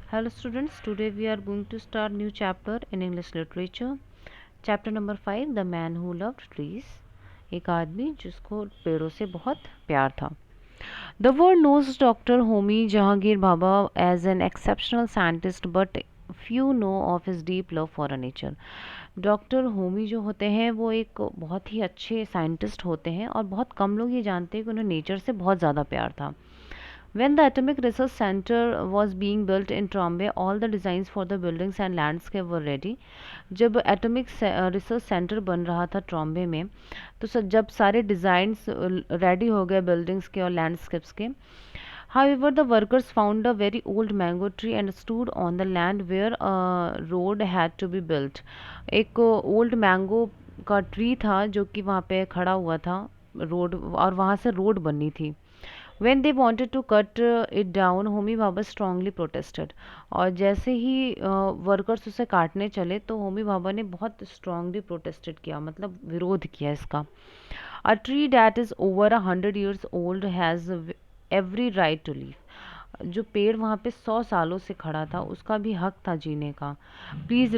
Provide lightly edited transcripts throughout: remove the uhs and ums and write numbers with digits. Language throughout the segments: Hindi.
Hello students, today we are going to start new chapter in English literature. Chapter number 5, The Man Who Loved Trees. एक आदमी जिसको पेड़ों से बहुत प्यार था. The world knows Dr. Homi Jahangir Bhabha as an exceptional scientist, but few know of his deep love for nature. Doctor Homi जो होते हैं वो एक बहुत ही अच्छे साइंटिस्ट होते हैं और बहुत कम लोग ये जानते हैं कि उन्हें नेचर से बहुत ज़्यादा प्यार था. When the Atomic Research Center was being built in Trombay, all the designs for the buildings and landscape were ready. जब एटॉमिक रिसर्च सेंटर बन रहा था ट्रॉम्बे में, तो जब सारे डिज़ाइंस रेडी हो गए बिल्डिंग्स के और लैंडस्केप्स के. However, the workers found a very old mango tree and stood on the land where a road had to be built. एक ओल्ड मैंगो का ट्री था जो कि वहाँ पे खड़ा हुआ था रोड, और वहाँ से रोड बननी थी. When they wanted to cut it down, Homi Bhabha strongly protested. और जैसे ही वर्कर्स उसे काटने चले तो होमी भाभा ने बहुत strongly protested किया, मतलब विरोध किया इसका. A tree that is over 100 years old has every right to live. जो पेड़ वहाँ पे 100 सालों से खड़ा था उसका भी हक था जीने का. Please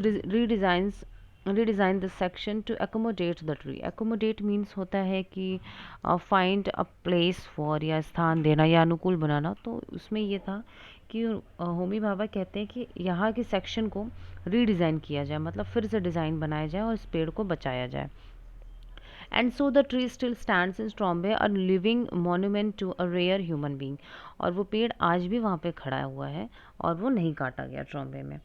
redesign the section to accommodate the tree. accommodate means होता है कि find a place for, या स्थान देना या अनुकूल बनाना. तो उसमें ये था कि होमी भाभा कहते हैं कि यहाँ के सेक्शन को रीडिज़ाइन किया जाए, मतलब फिर से डिज़ाइन बनाया जाए और इस पेड़ को बचाया जाए. And so the tree still stands in Trombay, a living monument to a rare human being. और वो पेड़ आज भी वहाँ पे खड़ा हुआ है और वो नहीं काटा गया ट्रॉम्बे में.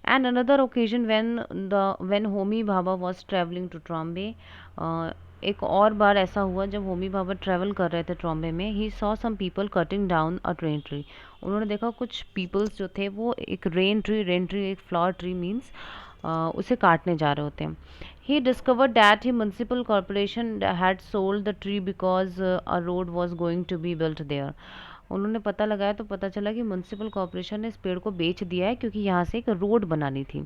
And another occasion when Homi Bhabha was traveling to Trombay, एक और बार ऐसा हुआ जब होमी भाभा ट्रैवल कर रहे थे ट्रॉम्बे में. He saw some people cutting down a rain tree. उन्होंने देखा कुछ पीपल्स जो थे वो एक रेन ट्री एक फ्लावर ट्री मीन्स उसे काटने जा रहे होते हैं. He discovered that the municipal corporation had sold the tree because a road was going to be built there. उन्होंने पता लगाया तो पता चला कि म्यूनसिपल कॉर्पोरेशन ने इस पेड़ को बेच दिया है क्योंकि यहाँ से एक रोड बनानी थी.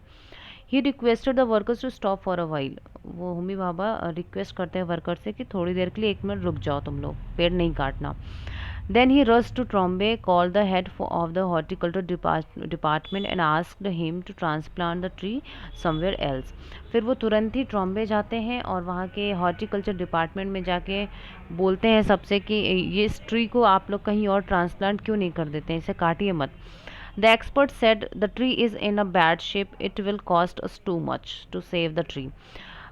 He requested the workers to stop for a while. वो होमी भाभा रिक्वेस्ट करते हैं वर्कर से कि थोड़ी देर के लिए 1 मिनट रुक जाओ, तुम लोग पेड़ नहीं काटना. Then he rushed to Trombay, called the head of the horticulture department and asked him to transplant the tree somewhere else. फिर वो तुरंत ही ट्रॉम्बे जाते हैं और वहाँ के हॉर्टिकल्चर डिपार्टमेंट में जाके बोलते हैं सबसे कि ये इस ट्री को आप लोग कहीं और ट्रांसप्लांट क्यों नहीं कर देते हैं, इसे काटिए मत. The expert said the tree is in a bad shape. It will cost us too much to save the tree.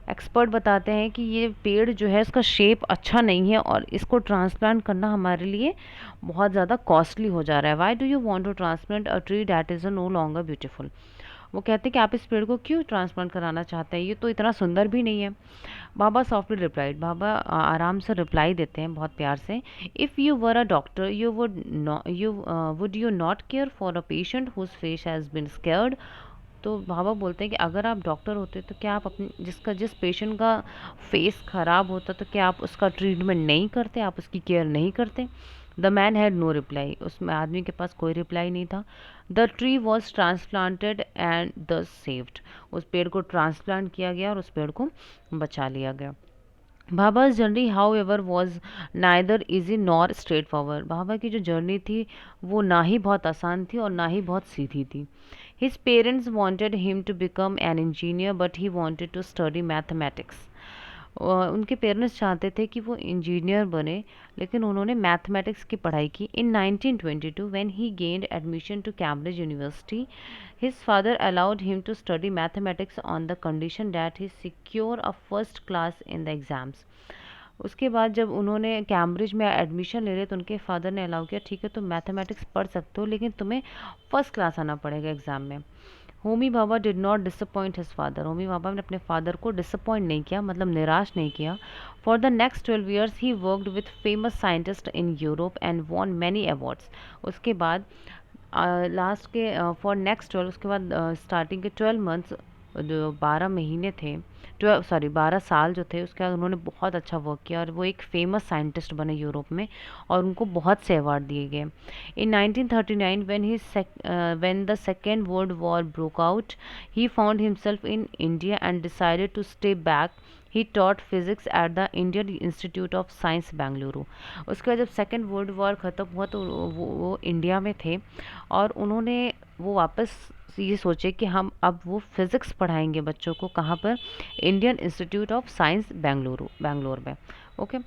Expert बताते हैं कि ये पेड़ जो है इसका शेप अच्छा नहीं है और इसको ट्रांसप्लांट करना हमारे लिए बहुत ज़्यादा कॉस्टली हो जा रहा है. Why do you want to transplant a tree that is no longer beautiful. वो कहते हैं कि आप इस पेड़ को क्यों ट्रांसप्लांट कराना चाहते हैं, ये तो इतना सुंदर भी नहीं है. बाबा सॉफ्टली रिप्लाइड. बाबा आराम से रिप्लाई देते हैं बहुत प्यार से. If you were a doctor would you not care for a patient whose face has been scarred. तो बाबा बोलते हैं कि अगर आप डॉक्टर होते तो क्या आप अपने जिस पेशेंट का फेस ख़राब होता तो क्या आप उसका ट्रीटमेंट नहीं करते, आप उसकी केयर नहीं करते. The man had no reply. उसमें आदमी के पास कोई रिप्लाई नहीं था. The tree was transplanted and the saved. उस पेड़ को ट्रांसप्लांट किया गया और उस पेड़ को बचा लिया गया. भाभा's journey however was neither easy nor straightforward. Bhabha की जो जर्नी थी वो ना ही बहुत आसान थी और ना ही बहुत सीधी थी. His parents wanted him to become an engineer, but he wanted to study mathematics. उनके पेरेंट्स चाहते थे कि वो इंजीनियर बने लेकिन उन्होंने मैथमेटिक्स की पढ़ाई की. In 1922 when he gained admission to Cambridge University, his father allowed him to study mathematics on the condition that he secure a first class in the exams. उसके बाद जब उन्होंने कैम्ब्रिज में एडमिशन ले रहे तो उनके फादर ने अलाउ किया, ठीक है तुम मैथमेटिक्स पढ़ सकते हो लेकिन तुम्हें फर्स्ट क्लास आना पड़ेगा एग्ज़ाम में. Homi Bhabha did not disappoint his father. Homi Bhabha ने अपने फादर को डिसअपॉइंट नहीं किया, मतलब निराश नहीं किया. For the next 12 years he worked with famous scientist in Europe and won many awards. उसके बाद लास्ट के फॉर नेक्स्ट 12, उसके बाद स्टार्टिंग के 12 months, जो 12 महीने थे, 12 साल जो थे, उसके बाद उन्होंने बहुत अच्छा वर्क किया और वो एक फेमस साइंटिस्ट बने यूरोप में और उनको बहुत से अवार्ड दिए गए. इन 1939 when the second world war broke out, he found himself in India and decided to stay back. He taught physics at the Indian institute of science Bengaluru. उसके बाद जब सेकेंड वर्ल्ड वॉर ख़त्म हुआ तो वो इंडिया में थे और उन्होंने वो वापस ये सोचे कि हम अब वो फिज़िक्स पढ़ाएंगे बच्चों को, कहाँ पर, Indian institute of science Bengaluru, Bangalore में। Okay.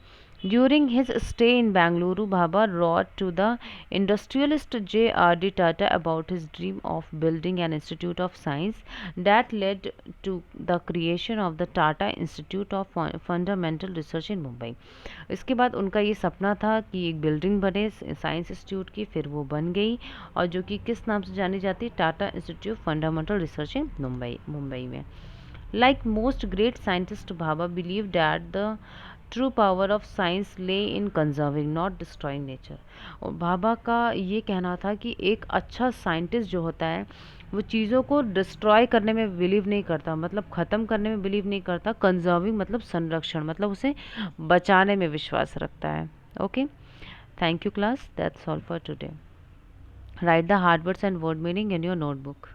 During his stay in Bangalore, Bhabha wrote to the industrialist J.R.D. Tata about his dream of building an institute of science that led to the creation of the Tata Institute of Fundamental Research in Mumbai. इसके बाद उनका ये सपना था कि एक बिल्डिंग बने साइंस इंस्टीट्यूट की, फिर वो बन गई, और जो कि किस नाम से जानी जाती है, Tata institute of fundamental research इन मुंबई में। Like most great scientists, Bhabha believed that the true power of science lay in conserving, not destroying nature. और भाभा का ये कहना था कि एक अच्छा साइंटिस्ट जो होता है वो चीज़ों को डिस्ट्रॉय करने में बिलीव नहीं करता, मतलब ख़त्म करने में बिलीव नहीं करता। कंजर्विंग मतलब संरक्षण, मतलब उसे बचाने में विश्वास रखता है। Okay, thank you class, that's all for today. Right the hard words and word meaning in your notebook.